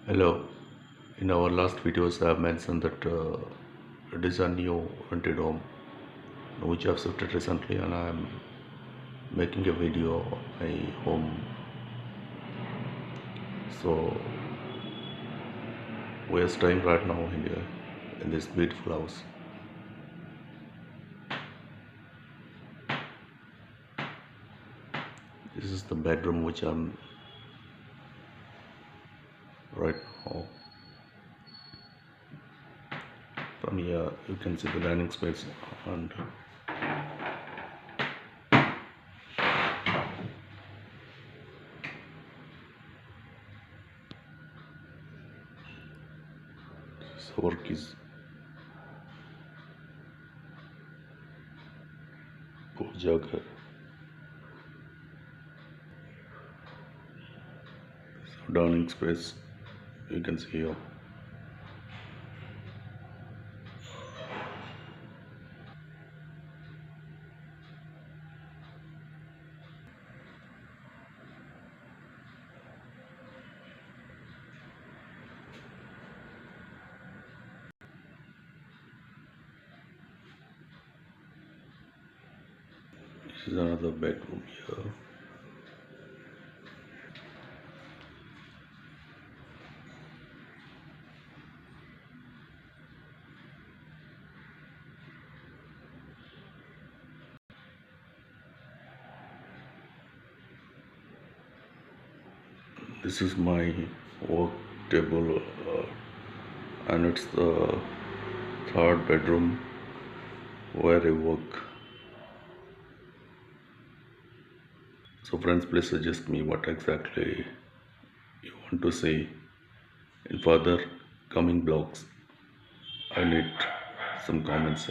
Hello. In our last videos, I have mentioned that it is a new rented home which I have shifted recently, and I am making a video of my home. So we are staying right now in this beautiful house. This is the bedroom which I'm right now. From here, you can see the dining space and our keys. पूजा घर. So dining space you can see here. This is another bedroom here. This is my work table, and it's the third bedroom where I work. So friends, please suggest me what exactly you want to see in further coming blogs. I need some comments.